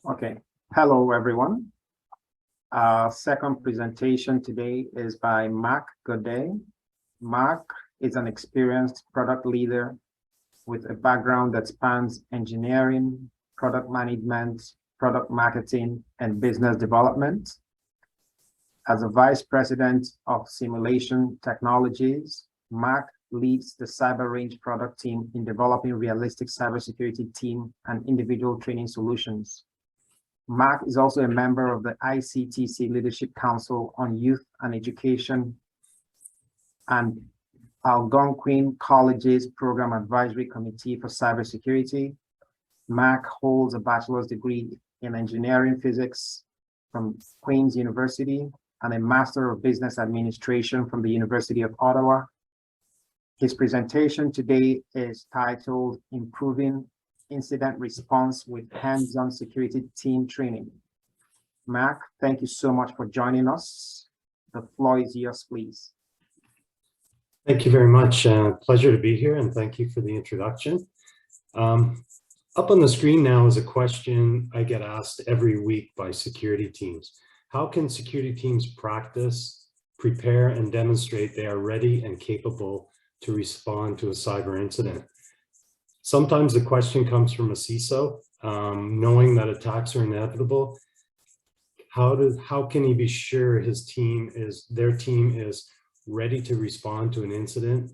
Okay, hello everyone. Our second presentation today is by Gaudet. Mark is an experienced product leader with a background that spans engineering, product management, product marketing, and business development. As a vice president of simulation technologies, Mark leads the cyber range product team in developing realistic cybersecurity team and individual training solutions. Mark is also a member of the ICTC Leadership Council on Youth and Education and Algonquin College's Program Advisory Committee for Cybersecurity. Mark holds a bachelor's degree in engineering physics from Queen's University and a Master of Business Administration from the University of Ottawa. His presentation today is titled Improving Incident Response with Hands-on Security Team Training. Mark, thank you so much for joining us. The floor is yours, please. Thank you very much. Pleasure to be here, and thank you for the introduction. Up on the screen now is a question I get asked every week by security teams. How can security teams practice, prepare, and demonstrate they are ready and capable to respond to a cyber incident? Sometimes the question comes from a CISO, knowing that attacks are inevitable. How can he be sure their team is ready to respond to an incident,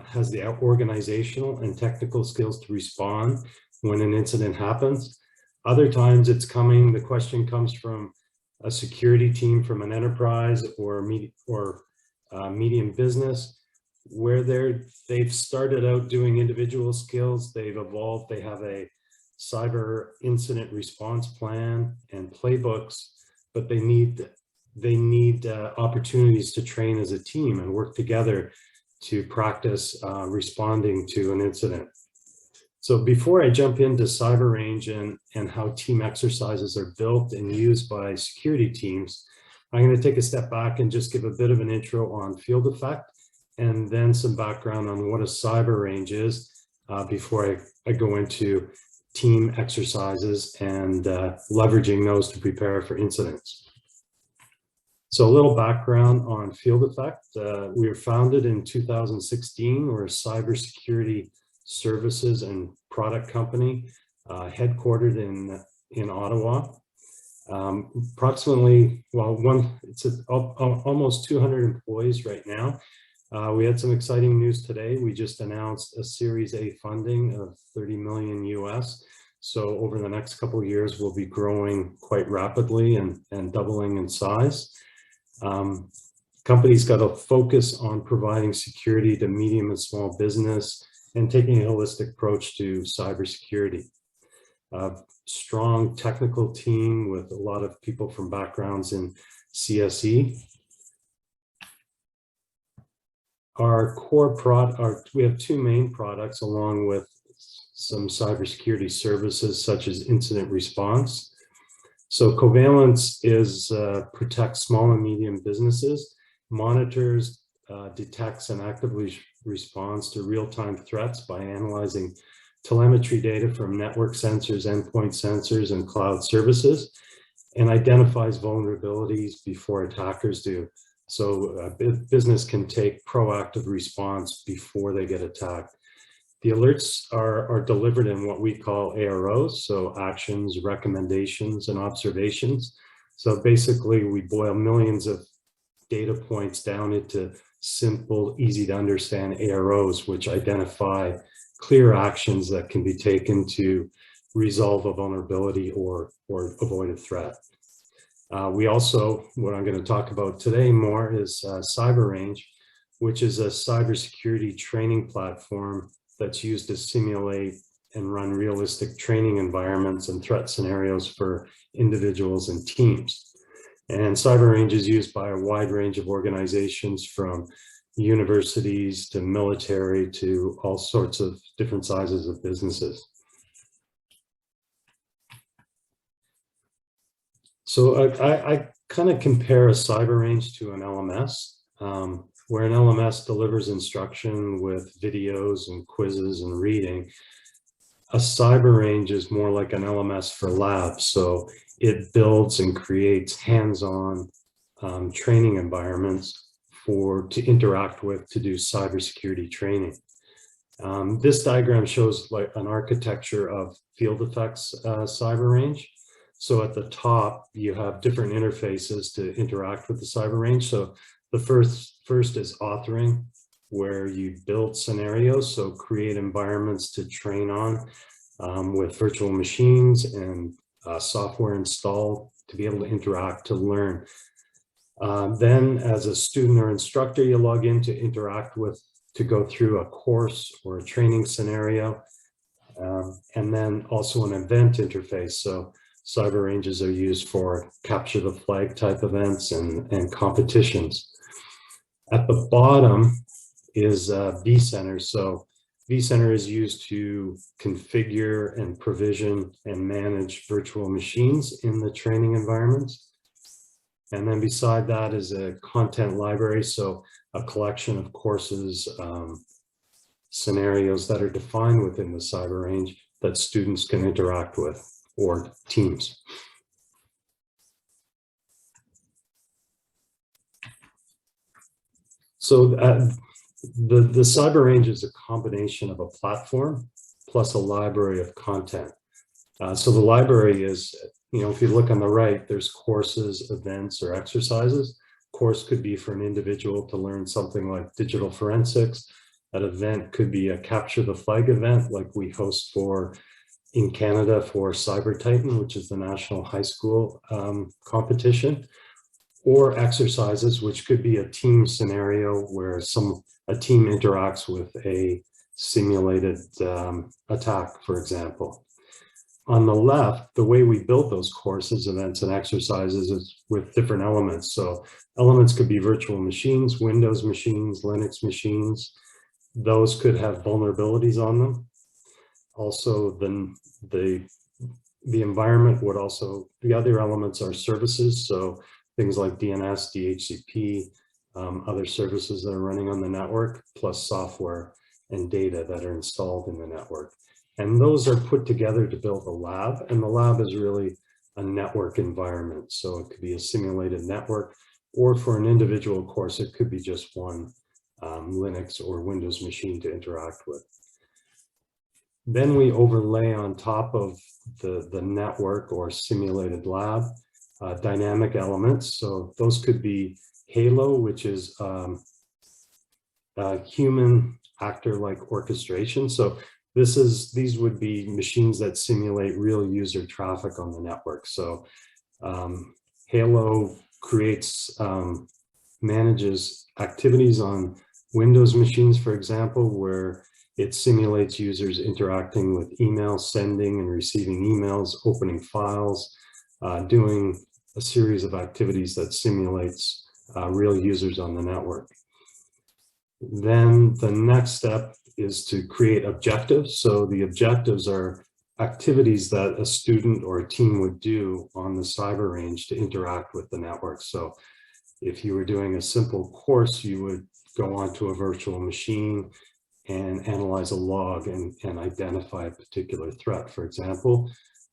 has the organizational and technical skills to respond when an incident happens? Other times the question comes from a security team from an enterprise or medium business, where they've started out doing individual skills, they've evolved, they have a cyber incident response plan and playbooks, but they need opportunities to train as a team and work together to practice responding to an incident. So before I jump into cyber range and how team exercises are built and used by security teams, I'm going to take a step back and just give a bit of an intro on field effect, and then some background on what a cyber range is before I go into team exercises and leveraging those to prepare for incidents. So a little background on field effect. We were founded in 2016. We're a cybersecurity services and product company headquartered in Ottawa. It's almost 200 employees right now. We had some exciting news today. We just announced a Series A funding of $30 million US. So over the next couple of years, we'll be growing quite rapidly and doubling in size. Companies got to focus on providing security to medium and small business and taking a holistic approach to cybersecurity. Strong technical team with a lot of people from backgrounds in CSE. We have two main products along with some cybersecurity services such as incident response. So Covalence protects small and medium businesses, monitors, detects, and actively responds to real-time threats by analyzing telemetry data from network sensors, endpoint sensors, and cloud services, and identifies vulnerabilities before attackers do. So a business can take proactive response before they get attacked. The alerts are delivered in what we call AROs, so actions, recommendations, and observations. So basically, we boil millions of data points down into simple, easy to understand AROs, which identify clear actions that can be taken to resolve a vulnerability or avoid a threat. We also, what I'm going to talk about today more is Cyber Range, which is a cybersecurity training platform that's used to simulate and run realistic training environments and threat scenarios for individuals and teams. And Cyber Range is used by a wide range of organizations from universities to military to all sorts of different sizes of businesses. So I kind of compare a cyber range to an LMS, where an LMS delivers instruction with videos and quizzes and reading. A cyber range is more like an LMS for labs. So it builds and creates hands-on training environments to interact with, to do cybersecurity training. This diagram shows like an architecture of field effects cyber range. So at the top, you have different interfaces to interact with the cyber range. So the first is authoring, where you build scenarios, so create environments to train on with virtual machines and software installed to be able to interact, to learn. Then as a student or instructor, you log in to interact with, to go through a course or a training scenario, and then also an event interface. So cyber ranges are used for capture the flag type events and competitions. At the bottom is vCenter. So vCenter is used to configure and provision and manage virtual machines in the training environments. And then beside that is a content library. So a collection of courses, scenarios that are defined within the cyber range that students can interact with, or teams. So the cyber range is a combination of a platform plus a library of content. So the library is, if you look on the right, there's courses, events, or exercises. Course could be for an individual to learn something like digital forensics. An event could be a capture the flag event, like we host in Canada for Cyber Titan, which is the national high school competition, or exercises, which could be a team scenario where a team interacts with a simulated attack, for example. On the left, the way we build those courses, events, and exercises is with different elements. So elements could be virtual machines, Windows machines, Linux machines. Those could have vulnerabilities on them. Also, the environment would also, the other elements are services. So things like DNS, DHCP, other services that are running on the network, plus software and data that are installed in the network. And those are put together to build a lab, and the lab is really a network environment. So it could be a simulated network, or for an individual course, it could be just one Linux or Windows machine to interact with. Then we overlay on top of the network or simulated lab dynamic elements. So those could be Halo, which is human actor-like orchestration. So these would be machines that simulate real user traffic on the network. So Halo manages activities on Windows machines, for example, where it simulates users interacting with email, sending and receiving emails, opening files, doing a series of activities that simulates real users on the network. Then the next step is to create objectives. So the objectives are activities that a student or a team would do on the cyber range to interact with the network. So if you were doing a simple course, you would go onto a virtual machine and analyze a log and identify a particular threat, for example.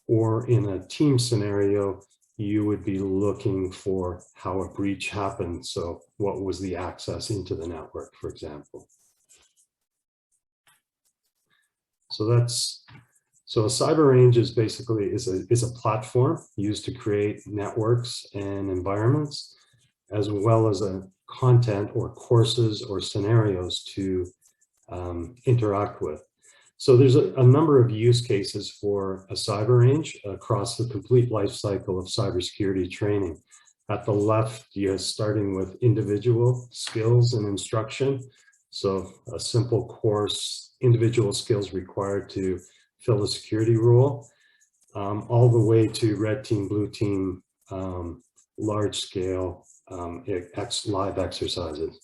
Or in a team scenario, you would be looking for how a breach happened. So what was the access into the network, for example. So a cyber range is basically is a platform used to create networks and environments, as well as a content or courses or scenarios to interact with. So there's a number of use cases for a cyber range across the complete life cycle of cybersecurity training. At the left, you're starting with individual skills and instruction. So a simple course, individual skills required to fill a security role, all the way to red team, blue team, large scale live exercises.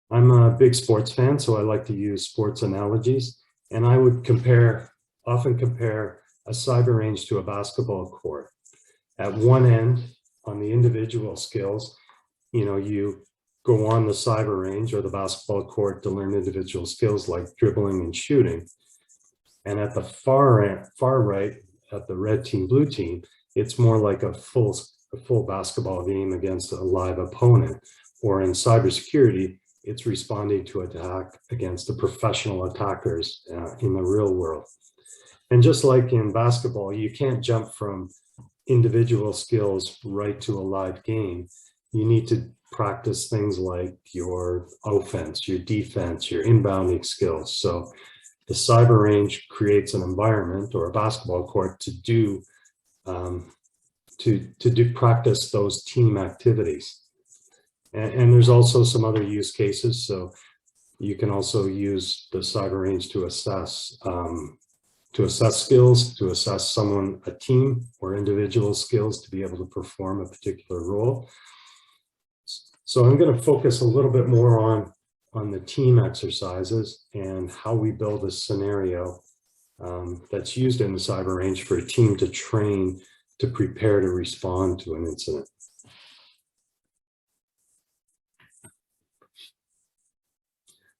I'm a big sports fan, so I like to use sports analogies, and I would often compare a cyber range to a basketball court. At one end, on the individual skills, you go on the cyber range or the basketball court to learn individual skills like dribbling and shooting. And at the far right, at the red team, blue team, it's more like a full basketball game against a live opponent. Or in cybersecurity, it's responding to attack against the professional attackers in the real world. And just like in basketball, you can't jump from individual skills right to a live game. You need to practice things like your offense, your defense, your inbounding skills. So the cyber range creates an environment or a basketball court to do practice those team activities. And there's also some other use cases. So you can also use the cyber range to assess skills, to assess someone, a team or individual skills to be able to perform a particular role. So I'm going to focus a little bit more on the team exercises and how we build a scenario that's used in the cyber range for a team to train to prepare to respond to an incident.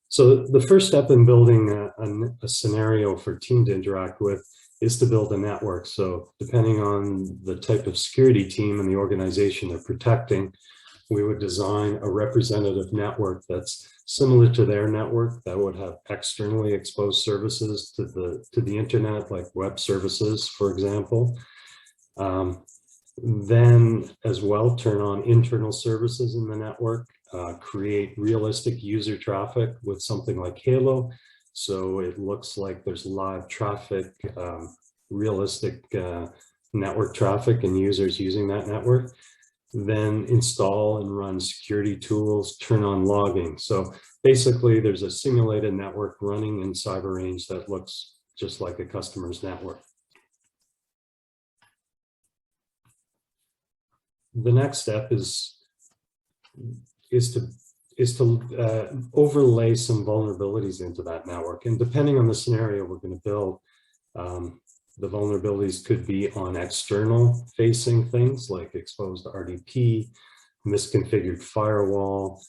So the first step in building a scenario for a team to interact with is to build a network. So depending on the type of security team and the organization they're protecting, we would design a representative network that's similar to their network that would have externally exposed services to the internet, like web services, for example. Then as well, turn on internal services in the network, create realistic user traffic with something like Halo. So it looks like there's live traffic, realistic network traffic and users using that network. Then install and run security tools, turn on logging. So basically there's a simulated network running in cyber range that looks just like a customer's network. The next step is to overlay some vulnerabilities into that network. And depending on the scenario we're going to build, the vulnerabilities could be on external facing things like exposed RDP, misconfigured firewall,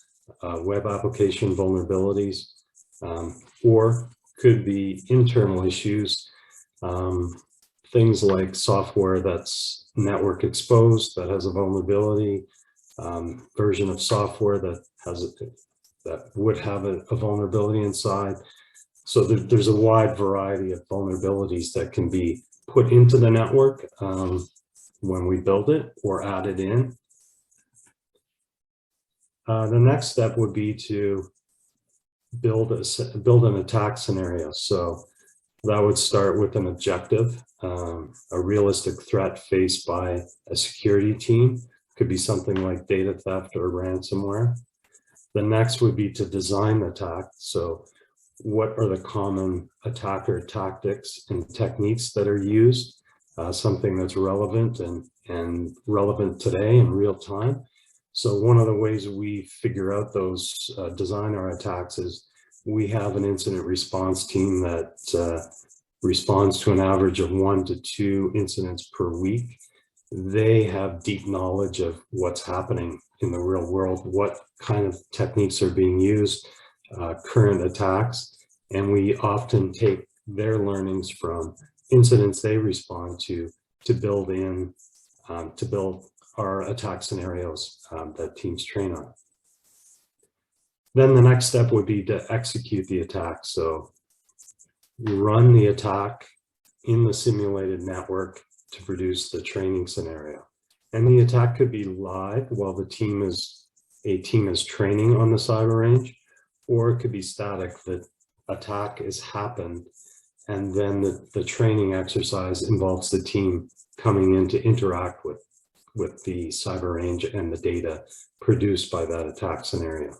web application vulnerabilities, or could be internal issues, things like software that's network exposed, that has a vulnerability, version of software that would have a vulnerability inside. So there's a wide variety of vulnerabilities that can be put into the network when we build it or added in. The next step would be to build an attack scenario. So that would start with an objective, a realistic threat faced by a security team. Could be something like data theft or ransomware. The next would be to design the attack. So what are the common attacker tactics and techniques that are used? Something that's relevant and relevant today in real time. So one of the ways we figure out those, design our attacks is we have an incident response team that responds to an average of 1 to 2 incidents per week. They have deep knowledge of what's happening in the real world, what kind of techniques are being used, current attacks, and we often take their learnings from incidents they respond to build our attack scenarios that teams train on. Then the next step would be to execute the attack. So we run the attack in the simulated network to produce the training scenario. And the attack could be live while a team is training on the cyber range, or it could be static. The attack has happened, and then the training exercise involves the team coming in to interact with the cyber range and the data produced by that attack scenario.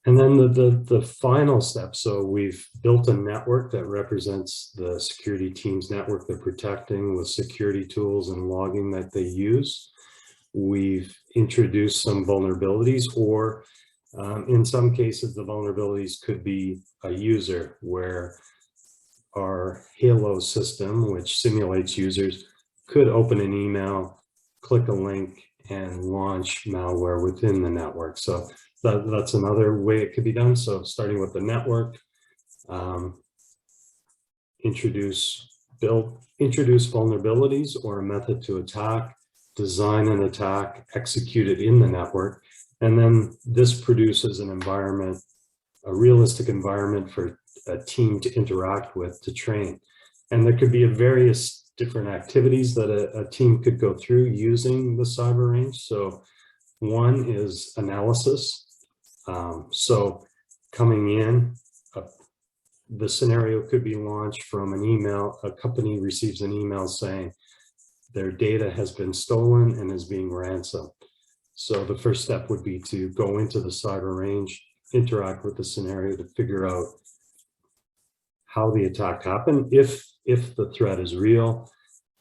And then the final step, so we've built a network that represents the security team's network they're protecting with security tools and logging that they use. We've introduced some vulnerabilities, or in some cases, the vulnerabilities could be a user, where our Halo system, which simulates users, could open an email, click a link, and launch malware within the network. So that's another way it could be done. So starting with the network, introduce vulnerabilities or a method to attack, design an attack, execute it in the network. And then this produces an environment, a realistic environment for a team to interact with, to train. And there could be various different activities that a team could go through using the cyber range. So one is analysis. So coming in, the scenario could be launched from an email. A company receives an email saying their data has been stolen and is being ransomed. So the first step would be to go into the cyber range, interact with the scenario to figure out how the attack happened, if the threat is real,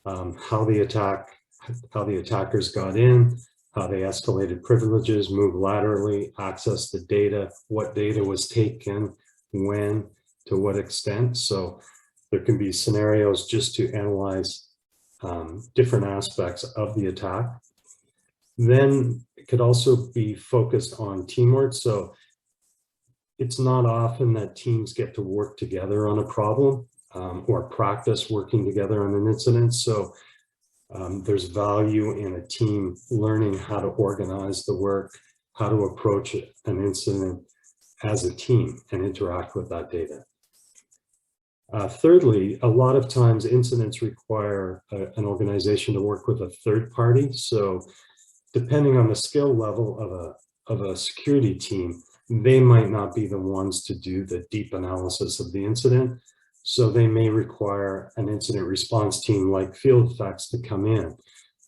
how the attackers got in, how they escalated privileges, moved laterally, accessed the data, what data was taken, when, to what extent. So there can be scenarios just to analyze different aspects of the attack. Then it could also be focused on teamwork. So it's not often that teams get to work together on a problem or practice working together on an incident. So there's value in a team learning how to organize the work, how to approach an incident as a team and interact with that data. Thirdly, a lot of times incidents require an organization to work with a third party. So depending on the skill level of a security team, they might not be the ones to do the deep analysis of the incident. So they may require an incident response team like Field Effects to come in.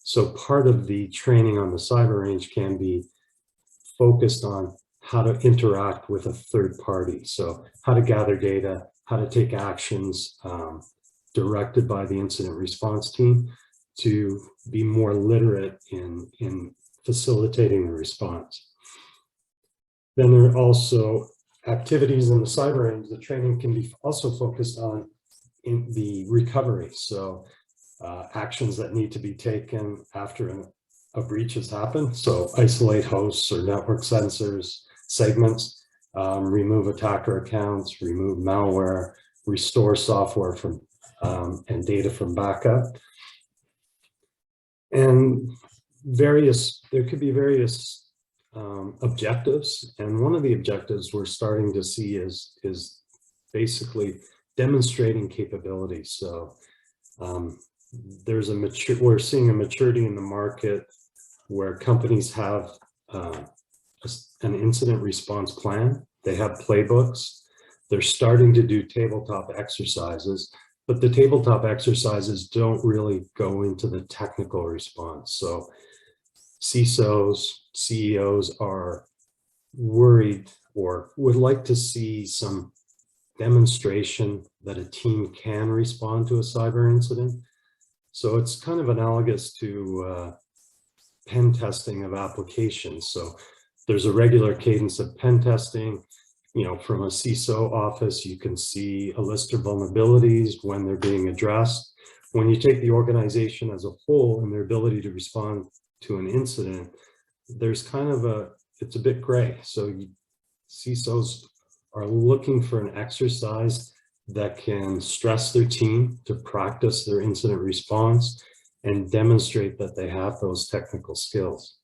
So part of the training on the cyber range can be focused on how to interact with a third party. So how to gather data, how to take actions directed by the incident response team to be more literate in facilitating the response. Then there are also activities in the cyber range. The training can be also focused on in the recovery. So actions that need to be taken after a breach has happened. So isolate hosts or network sensors, segments, remove attacker accounts, remove malware, restore software from and data from backup. And there could be various objectives. And one of the objectives we're starting to see is basically demonstrating capabilities. So we're seeing a maturity in the market where companies have an incident response plan. They have playbooks. They're starting to do tabletop exercises, but the tabletop exercises don't really go into the technical response. So CISOs, CEOs are worried or would like to see some demonstration that a team can respond to a cyber incident. So it's kind of analogous to pen testing of applications. So there's a regular cadence of pen testing. You know, from a CISO office, you can see a list of vulnerabilities when they're being addressed. When you take the organization as a whole and their ability to respond to an incident, there's kind of it's a bit gray. So CISOs are looking for an exercise that can stress their team to practice their incident response and demonstrate that they have those technical skills.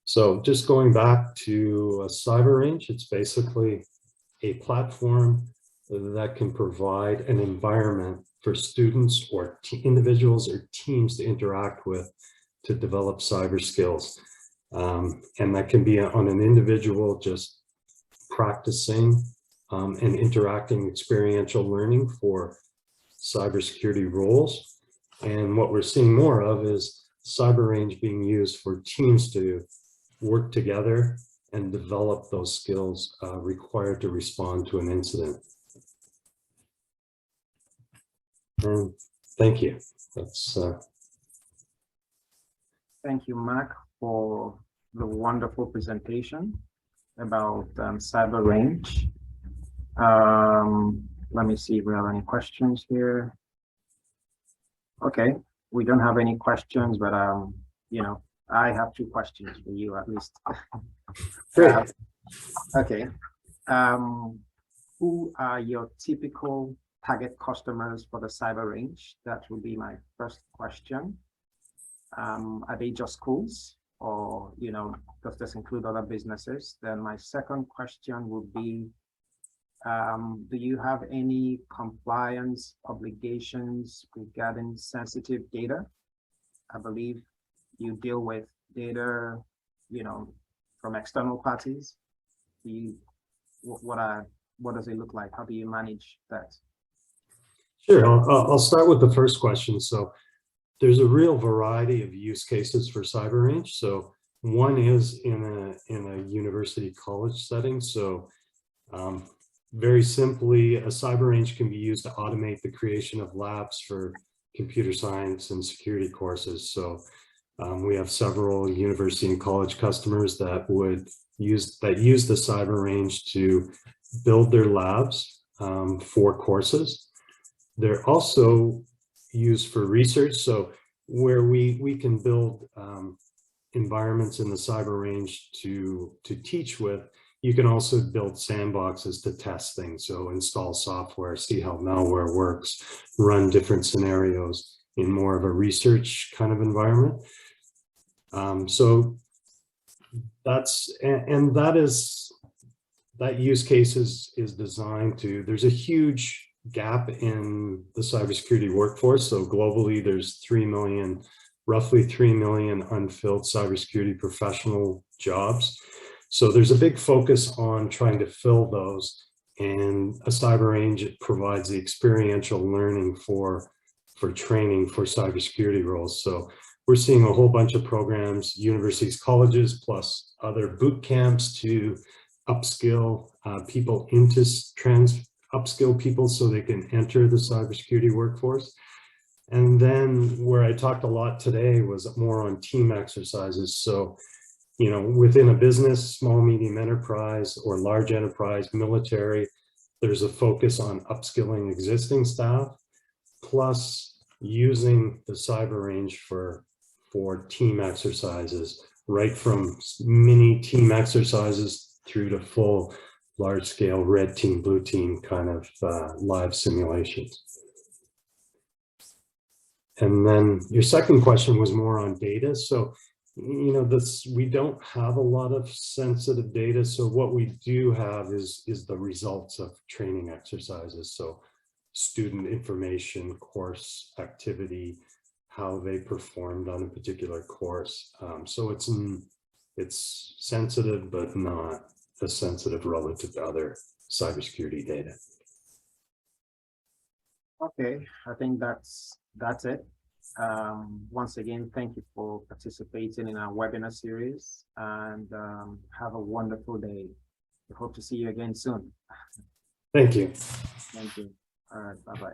So just going back to a cyber range, it's basically a platform that can provide an environment for students or individuals or teams to interact with to develop cyber skills. And that can be on an individual just practicing and interacting, experiential learning for cybersecurity roles. And what we're seeing more of is cyber range being used for teams to work together and develop those skills required to respond to an incident. And thank you. That's Thank you, Mark, for the wonderful presentation about cyber range. Let me see if we have any questions here. Okay, we don't have any questions, but you know, I have two questions for you at least. Great. Okay. Who are your typical target customers for the cyber range? That would be my first question. Are they just schools, or, does this include other businesses? Then my second question would be, do you have any compliance obligations regarding sensitive data? I believe you deal with data, from external parties. What does it look like? How do you manage that? Sure, I'll start with the first question. So there's a real variety of use cases for cyber range. So one is in a university college setting. So very simply, a cyber range can be used to automate the creation of labs for computer science and security courses. So we have several university and college customers that use the cyber range to build their labs for courses. They're also used for research. So where we can build environments in the cyber range to teach with, you can also build sandboxes to test things. So install software, see how malware works, run different scenarios in more of a research kind of environment. So that use case is designed to, there's a huge gap in the cybersecurity workforce. So globally, there's roughly 3 million unfilled cybersecurity professional jobs. So there's a big focus on trying to fill those, and a cyber range provides the experiential learning for training for cybersecurity roles. So we're seeing a whole bunch of programs, universities, colleges, plus other boot camps to upskill people upskill people so they can enter the cybersecurity workforce. And then where I talked a lot today was more on team exercises. So, within a business, small, medium enterprise, or large enterprise, military, there's a focus on upskilling existing staff, plus using the cyber range for team exercises, right from mini team exercises through to full large scale red team, blue team kind of live simulations. And then your second question was more on data. So, we don't have a lot of sensitive data. So what we do have is the results of training exercises. So student information, course activity, how they performed on a particular course. So it's sensitive, but not as sensitive relative to other cybersecurity data. Okay, I think that's it. Once again, thank you for participating in our webinar series, and have a wonderful day. We hope to see you again soon. Thank you. Thank you. All right, bye-bye.